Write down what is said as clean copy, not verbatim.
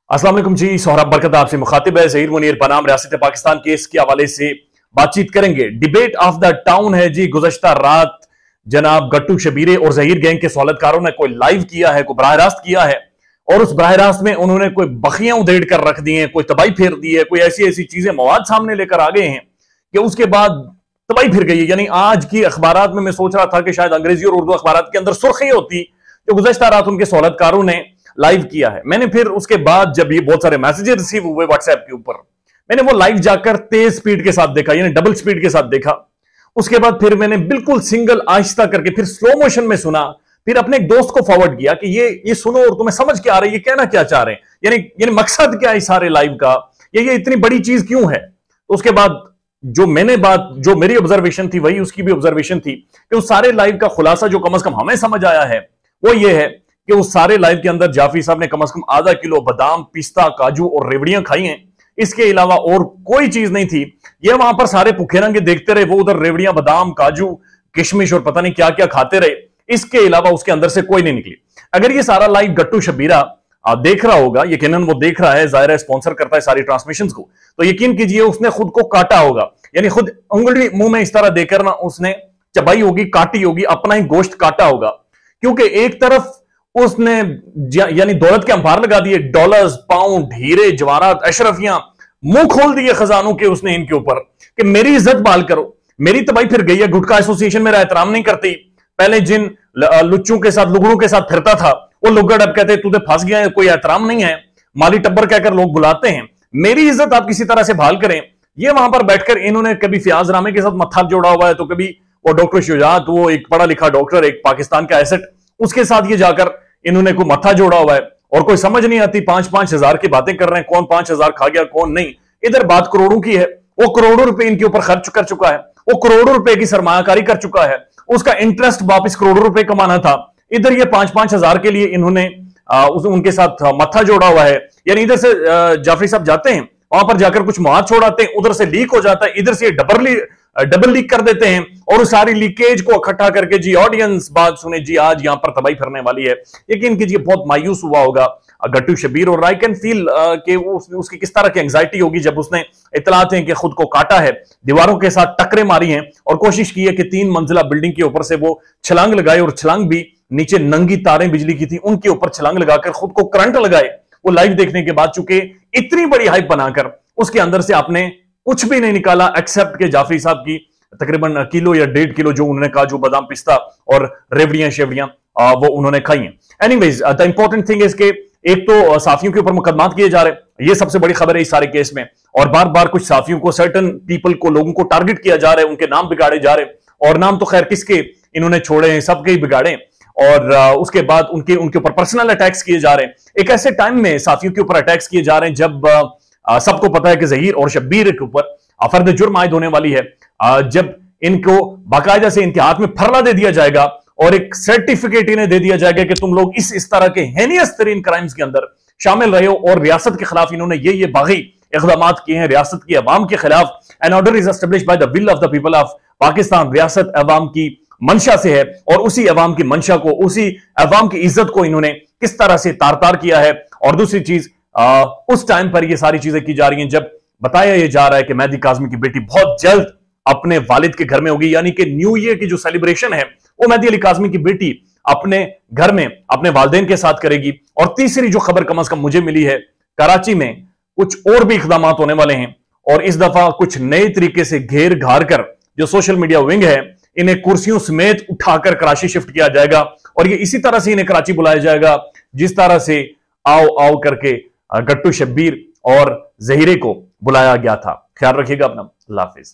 अस्सलाम वालेकुम जी। सोहराब बरकत आपसे मुखातिब है। ज़हीर मुनीर बनाम रियासत पाकिस्तान केस के हवाले से बातचीत करेंगे। डिबेट ऑफ द टाउन है जी। गुज़श्ता रात जनाब गट्टू शबीरे और ज़हीर गैंग के सवालतकारों ने कोई लाइव किया है, कोई बराह रास्त किया है, और उस बराह रास्त में उन्होंने कोई बखियां उधेड़ कर रख दी हैं, कोई तबाही फेर दी है, कोई ऐसी ऐसी चीजें मवाद सामने लेकर आ गए हैं कि उसके बाद तबाही फिर गई है। यानी आज की अखबारात में मैं सोच रहा था कि शायद अंग्रेजी और उर्दू अखबारात के अंदर सुर्खी होती जो गुज़श्ता रात उनके सवालतकारों ने लाइव किया है। मैंने फिर उसके बाद जब ये बहुत सारे मैसेजेस रिसीव हुए व्हाट्सएप के ऊपर, मैंने वो लाइव जाकर तेज स्पीड के साथ देखा, यानी डबल स्पीड के साथ देखा। उसके बाद फिर मैंने बिल्कुल सिंगल आहिस्ता करके फिर स्लो मोशन में सुना, फिर अपने एक दोस्त को फॉरवर्ड किया कि ये सुनो और तुम्हें समझ क्या आ रहा है, ये कहना क्या चाह रहे हैं, यानी मकसद क्या है सारे लाइव का, ये इतनी बड़ी चीज क्यों है। तो उसके बाद जो मेरी ऑब्जर्वेशन थी वही उसकी भी ऑब्जर्वेशन थी कि उस सारे लाइव का खुलासा जो कम से कम हमें समझ आया है वो ये है कि उस सारे लाइव के अंदर जाफरी साहब ने कम से कम आधा किलो बादाम, पिस्ता, काजू और रेवड़ियां खाई हैं। इसके अलावा और कोई चीज नहीं थी। ये वहां पर सारे भूखे रंगे देखते रहे, वो उधर रेवड़ियां, बादाम, काजू, किशमिश और पता नहीं क्या क्या खाते रहे। इसके अलावा उसके अंदर से कोई नहीं निकली। अगर ये सारा लाइव गट्टू शबीरा देख रहा होगा, यकीनन वो देख रहा है, जाहिर है स्पॉन्सर करता है सारी ट्रांसमिशंस को, तो यकीन कीजिए उसने खुद को काटा होगा, यानी खुद उंगली मुंह में इस तरह देकर ना उसने चबाई होगी, काटी होगी, अपना ही गोश्त काटा होगा। क्योंकि एक तरफ उसने यानी दौलत के अंबार लगा दिए, डॉलर्स, पाउंड, हीरे जवाहरात, अशरफियां, मुंह खोल दिए खजानों के उसने इनके ऊपर कि मेरी इज्जत बाल करो, मेरी तबाही फिर गई है। गुटखा एसोसिएशन मेरा एहतराम नहीं करती। पहले जिन लुच्चों के साथ, लुगड़ों के साथ फिरता था, वो लुगड़ अब कहते तू तो फंस गया है, कोई एहतराम नहीं है, माली टब्बर कहकर लोग बुलाते हैं। मेरी इज्जत आप किसी तरह से बहाल करें। ये वहां पर बैठकर इन्होंने कभी फयाज रामे के साथ मत्था जोड़ा हुआ है, तो कभी वो डॉक्टर शुजात, वो एक पढ़ा लिखा डॉक्टर, एक पाकिस्तान का एसेट, उसके साथ ये जाकर इन्होंने कोई मत्था जोड़ा हुआ है। और कोई समझ नहीं आती, 5-5 हजार की बातें कर रहे हैं, कौन 5 हजार खा गया कौन नहीं। इधर बात करोड़ों की है, वो करोड़ों रुपए इनके ऊपर खर्च कर चुका है, वो करोड़ों रुपए की सरमायाकारी कर चुका है, उसका इंटरेस्ट वापस करोड़ों रुपए कमाना था। इधर ये 5-5 हजार के लिए इन्होंने उनके साथ मत्था जोड़ा हुआ है। यानी इधर से जाफरी साहब जाते हैं, वहां पर जाकर कुछ मवाद छोड़ाते हैं, उधर से लीक हो जाता है, इधर से डबल लीक कर देते हैं, और उस सारी लीकेज को इकट्ठा करके जी ऑडियंस बात सुने जी आज यहां पर तबाही फिरने वाली है। यकीन कीजिए बहुत मायूस हुआ होगा गट्टू शबीर, और आई कैन फील कि उसकी किस तरह की एंजाइटी होगी जब उसने इतलात है कि खुद को काटा है, दीवारों के साथ टक्करें मारी हैं और कोशिश की है कि 3 मंजिला बिल्डिंग के ऊपर से वो छलांग लगाए, और छलांग भी नीचे नंगी तारें बिजली की थी उनके ऊपर छलांग लगाकर खुद को करंट लगाए। वो लाइव देखने के बाद चूंकि इतनी बड़ी हाइप बनाकर उसके अंदर से आपने कुछ भी नहीं निकाला एक्सेप्ट के जाफरी साहब की तकरीबन किलो या 1.5 किलो जो उन्होंने काजू, बादाम, पिस्ता और रेवड़ियां शेवड़ियां वो उन्होंने खाई हैं। Anyways the important thing is के एक तो साफियों के ऊपर मुकदमात किए जा रहे हैं, ये सबसे बड़ी खबर है इस सारे केस में, और बार बार कुछ साफियों को, सर्टन पीपल को, लोगों को टारगेट किया जा रहा है, उनके नाम बिगाड़े जा रहे हैं, और नाम तो खैर किसके इन्होंने छोड़े हैं, सबके ही बिगाड़े, और उसके बाद उनके ऊपर पर्सनल अटैक्स किए जा रहे हैं। एक ऐसे टाइम में साफियों के ऊपर अटैक्स किए जा रहे हैं जब सबको पता है कि ज़हीर और शब्बीर के ऊपर फर्द जुर्म आयद होने वाली है, जब इनको बाकायदा से इनके हाथ में फरला दे दिया जाएगा और एक सर्टिफिकेट इन्हें दे दिया जाएगा कि तुम लोग इस तरह के हेनियस तरीन क्राइम्स के अंदर शामिल रहे हो, और रियासत के खिलाफ इन्होंने ये बागी इक़दाम किए हैं, रियासत की अवाम के खिलाफ। An order is established by the will of the people of Pakistan. रियासत अवाम की मंशा से है, और उसी अवाम की मंशा को, उसी अवाम की इज्जत को इन्होंने किस तरह से तार किया है। और दूसरी चीज, उस टाइम पर ये सारी चीजें की जा रही हैं जब बताया यह जा रहा है कि मेहदी काज़मी की बेटी बहुत जल्द अपने वालिद के घर में होगी, यानी कि न्यू ईयर की जो सेलिब्रेशन है वो मेहदी अली काज़मी की बेटी अपने घर में अपने वालिदैन के साथ करेगी। और तीसरी जो खबर कम से कम मुझे मिली है, कराची में कुछ और भी इक़दाम होने वाले हैं, और इस दफा कुछ नए तरीके से घेर घार कर जो सोशल मीडिया विंग है, इन्हें कुर्सियों समेत उठाकर कराची शिफ्ट किया जाएगा, और ये इसी तरह से इन्हें कराची बुलाया जाएगा जिस तरह से आओ आओ करके गट्टू शब्बीर और ज़हीरे को बुलाया गया था। ख्याल रखिएगा अपना। अल्लाह हाफिज।